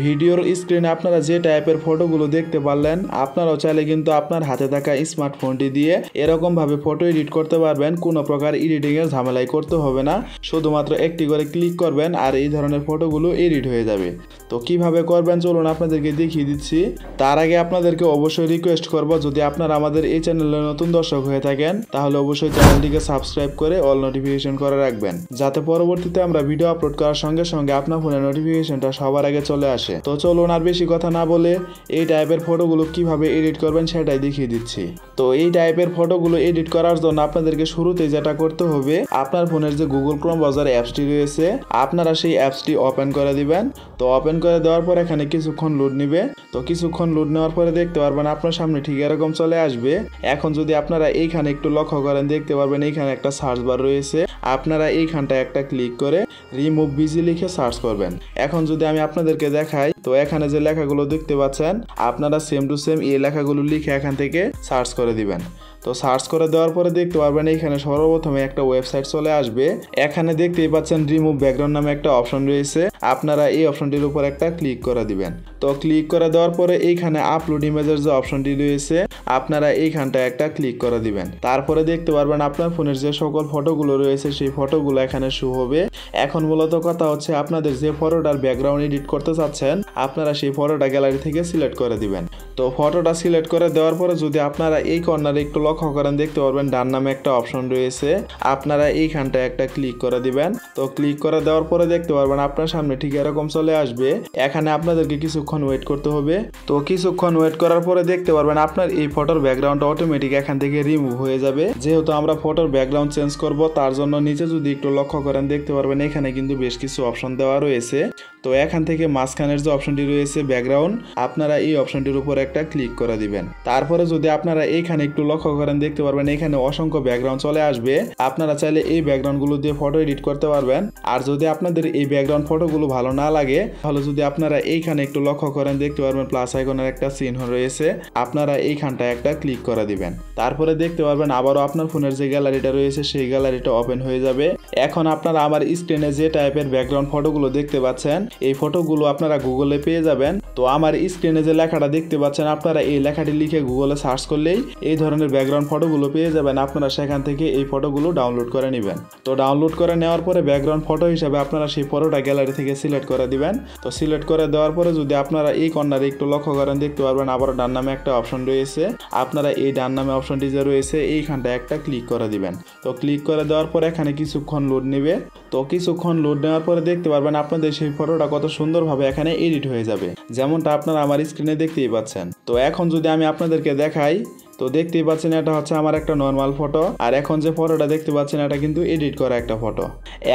ভিডিওর স্ক্রিনে আপনারা যে টাইপের ফটোগুলো দেখতে পারলেন, আপনারাও চাইলে কিন্তু আপনার হাতে থাকা স্মার্টফোনটি দিয়ে এরকম ভাবে ফটো এডিট করতে পারবেন। কোনো প্রকার এডিটিং এর ঝামেলাই করতে হবে না, শুধুমাত্র একটি করে ক্লিক করবেন আর এই ধরনের ফটোগুলো এডিট হয়ে যাবে। তো কিভাবে করবেন চলুন আপনাদেরকে দেখিয়ে দিচ্ছি। তার আগে আপনাদেরকে অবশ্যই রিকোয়েস্ট করব, যদি আপনারা আমাদের এই চ্যানেলে নতুন দর্শক হয়ে থাকেন তাহলে অবশ্যই চ্যানেলটিকে সাবস্ক্রাইব করে অল নোটিফিকেশন করে রাখবেন, যাতে পরবর্তীতে আমরা ভিডিও আপলোড করার সঙ্গে সঙ্গে আপনার ফোনে নোটিফিকেশনটা সবার আগে চলে আসে। তো চলুন আর বেশি কথা না বলে এই টাইপের ফটোগুলো কিভাবে এডিট করবেন সেটাই দেখিয়ে দিচ্ছি। তো এই টাইপের ফটোগুলো এডিট করার জন্য আপনাদেরকে শুরুতে যেটা করতে হবে, আপনার ফোনের যে গুগল ক্রোম ব্রাউজার অ্যাপসটি রয়েছে আপনারা সেই অ্যাপসটি ওপেন করে দিবেন। তো ওপেন করে দেওয়ার পর এখানে কিছুক্ষণ লোড নিবে। তো কিছুক্ষণ লোড নেওয়ার পরে দেখতে পারবেন আপনার সামনে ঠিক এরকম চলে আসবে। এখন যদি আপনারা এইখানে একটু লক্ষ্য করেন দেখতে পারবেন এইখানে একটা সার্চ বার রয়েছে, আপনারা এইখানটা একটা ক্লিক করে রিমুভ বিজি লিখে সার্চ করবেন। এখন যদি আমি আপনাদেরকে দেখাই, তো এখানে যে লেখাগুলো দেখতে পাচ্ছেন আপনারা সেম টু সেম এই লেখাগুলো লিখে এখান থেকে সার্চ করে দিবেন। তো সার্চ করে দেওয়ার পরে দেখতে পারবেন এখানে সর্বপ্রথমে একটা ওয়েবসাইট চলে আসবে। এখানে দেখতেই পাচ্ছেন রিমুভ ব্যাকগ্রাউন্ড নামে একটা অপশন রয়েছে, আপনারা এই অপশনটির উপর একটা ক্লিক করে দিবেন। তো ক্লিক করে দেওয়ার পরে এইখানে আপলোড ইমেজের যে অপশনটি রয়েছে আপনারা এইখানটা একটা ক্লিক করে দিবেন। তারপরে দেখতে পারবেন আপনার ফোনের যে সকল ফটোগুলো রয়েছে সেই ফটোগুলো এখানে শো হবে। এখন মূলত কথা হচ্ছে আপনাদের যে ফটোটার ব্যাকগ্রাউন্ড এডিট করতে চাচ্ছেন আপনারা সেই ফটোটা গ্যালারি থেকে সিলেক্ট করে দিবেন। তো ফটোটা সিলেক্ট করে দেওয়ার পরে যদি আপনারা এই কর্নারে একটু লক্ষ্য করেন দেখতে পারবেন ডান নামে একটা অপশন রয়েছে, আপনারা এইখানটা একটা ক্লিক করে দিবেন। তো ক্লিক করে দেওয়ার পরে দেখতে পারবেন আপনার সামনে ঠিক এরকম চলে আসবে। এখানে আপনাদেরকে কিছুক্ষণ ওয়েট করতে হবে। তো কিছুক্ষণ ওয়েট করার পরে দেখতে পারবেন আপনার এই ফটোর ব্যাকগ্রাউন্ড অটোমেটিক এখান থেকে রিমুভ হয়ে যাবে। যেহেতু আমরা ফটোর ব্যাকগ্রাউন্ড চেঞ্জ করব তার জন্য নিচে যদি একটু লক্ষ্য করেন দেখতে পারবেন এখানে কিন্তু বেশ কিছু অপশন দেওয়া রয়েছে। তো এখান থেকে মাঝখানের যে অপশনটি রয়েছে ব্যাকগ্রাউন্ড, আপনারা এই অপশনটির উপর একটা ক্লিক করে দিবেন। তারপরে যদি আপনারা এইখানে একটু লক্ষ্য করেন দেখতে পারবেন এখানে অসংখ্য ব্যাকগ্রাউন্ড চলে আসবে। আপনারা চাইলে এই ব্যাকগ্রাউন্ডগুলো দিয়ে ফটো এডিট করতে পারবেন। আর যদি আপনাদের এই ব্যাকগ্রাউন্ড ফটোগুলো ভালো না লাগে তাহলে যদি আপনারা এইখানে একটু লক্ষ্য করেন দেখতে পারবেন প্লাস আইকনের একটা চিহ্ন রয়েছে, আপনারা এইখানটা একটা ক্লিক করে দিবেন। তারপরে দেখতে পারবেন আবারও আপনার ফোনের যে গ্যালারিটা রয়েছে সেই গ্যালারিটা ওপেন হয়ে যাবে। এখন আপনারা আমার স্ক্রিনে যে টাইপের ব্যাকগ্রাউন্ড ফটোগুলো দেখতে পাচ্ছেন এই ফটোগুলো আপনারা গুগলে পেয়ে যাবেন। তো আমার স্ক্রিনে যে লেখাটা দেখতে পাচ্ছেন আপনারা এই লেখাটি লিখে গুগলে সার্চ করলেই এই ধরনের ব্যাকগ্রাউন্ড ফটোগুলো পেয়ে যাবেন। আপনারা সেখান থেকে এই ফটোগুলো ডাউনলোড করে নেবেন। তো ডাউনলোড করে নেওয়ার পরে ব্যাকগ্রাউন্ড ফটো হিসাবে আপনারা সেই ফটোটা গ্যালারি থেকে সিলেক্ট করে দিবেন। তো সিলেক্ট করে দেওয়ার পরে যদি আপনারা এই কর্নারে একটু লক্ষ্য করেন দেখতে পারবেন আবার ডান নামে একটা অপশন রয়েছে, আপনারা এই ডান নামে অপশনটি যে রয়েছে এইখানটা একটা ক্লিক করে দিবেন। তো ক্লিক করে দেওয়ার পরে এখানে কিছুক্ষণ লোড নেবে। তো কিছুক্ষণ লোড নেওয়ার পরে দেখতে পারবেন আপনাদের সেই ফটোটা কত সুন্দরভাবে এখানে এডিট হয়ে যাবে, যেমনটা আপনারা আমার স্ক্রিনে দেখতেই পাচ্ছেন। তো এখন যদি আমি আপনাদেরকে দেখাই, তো দেখতেই পাচ্ছেন এটা হচ্ছে আমার একটা নর্মাল ফটো, আর এখন যে ফটোটা দেখতে পাচ্ছেন এটা কিন্তু এডিট করা একটা ফটো।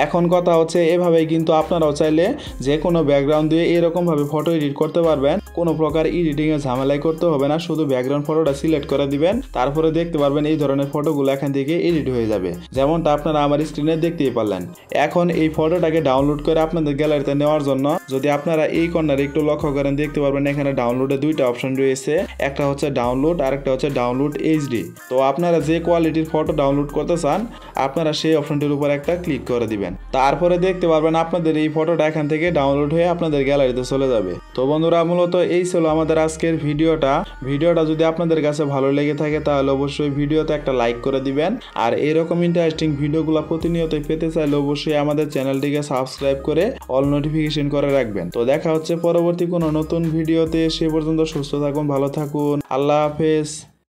এখন কথা হচ্ছে এভাবেই কিন্তু আপনারাও চাইলে যে কোনো ব্যাকগ্রাউন্ড দিয়ে এরকম ভাবে ফটো এডিট করতে পারবেন। কোনো প্রকার এডিটিং এর ঝামেলাই করতে হবে না, শুধু ব্যাকগ্রাউন্ড ফটোটা সিলেক্ট করে দিবেন। তারপরে দেখতে পারবেন এই ধরনের ফটোগুলো এখান থেকে এডিট হয়ে যাবে, যেমনটা আপনারা আমার স্ক্রিনে দেখতেই পারলেন। এখন এই ফটোটাকে ডাউনলোড করে আপনাদের গ্যালারিতে নেওয়ার জন্য যদি আপনারা এই কর্নারে একটু লক্ষ্য করেন দেখতে পারবেন এখানে ডাউনলোডে দুইটা অপশন রয়েছে, একটা হচ্ছে ডাউনলোড আর একটা হচ্ছে ডাউনলোড এইচডি। তো আপনারা যে কোয়ালিটির ফটো ডাউনলোড করতে চান আপনারা সেই অপশনটির উপর একটা ক্লিক করে দিবেন। তারপরে দেখতে পারবেন আপনাদের এই ফটোটা এখান থেকে ডাউনলোড হয়ে আপনাদের গ্যালারিতে চলে যাবে। তো বন্ধুরা মূলত এই ছিল আমাদের আজকের ভিডিওটা যদি আপনাদের কাছে ভালো লেগে থাকে তাহলে অবশ্যই ভিডিওতে একটা লাইক করে দিবেন। আর এরকম ইন্টারেস্টিং ভিডিওগুলো প্রতিনিয়ত পেতে চাইলে অবশ্যই আমাদের চ্যানেলটিকে সাবস্ক্রাইব করে অল নোটিফিকেশন করে রাখবেন। তো দেখা হচ্ছে পরবর্তী কোনো নতুন ভিডিওতে, সে পর্যন্ত সুস্থ থাকুন, ভালো থাকুন, আল্লাহ হাফেজ।